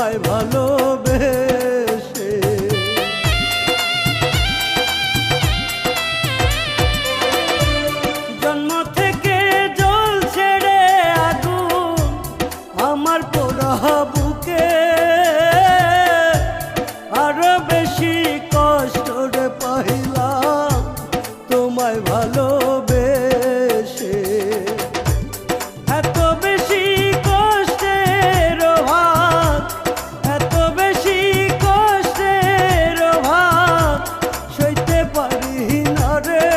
তোমায় ভালোবেসে। জন্ম থেকে জ্বলছে রে আগুন আমার পোড়া বুকে, আরো বেশি কষ্ট রে পাইলাম তোমায় ভালোবেসে। এত বেশি কষ্টের ভাগ, এত বেশি কষ্টের ভাগ সইতে পারি না রে।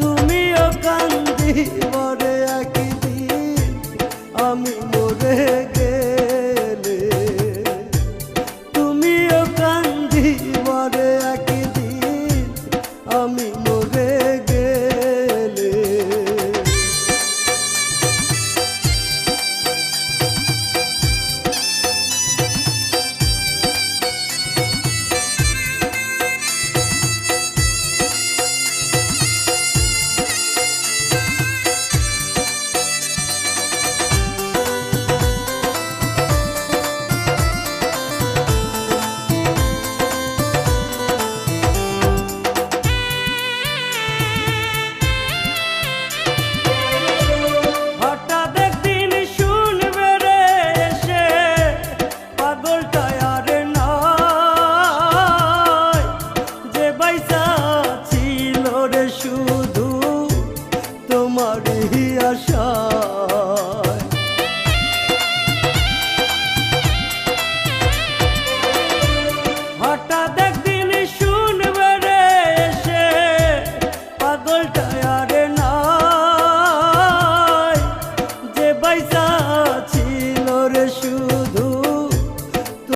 তুমিও কান্দিবরে একদিন আমি মরে গেলে, তুমিও কান্দিবরে একদিন আমি মরে গেলে। শুধু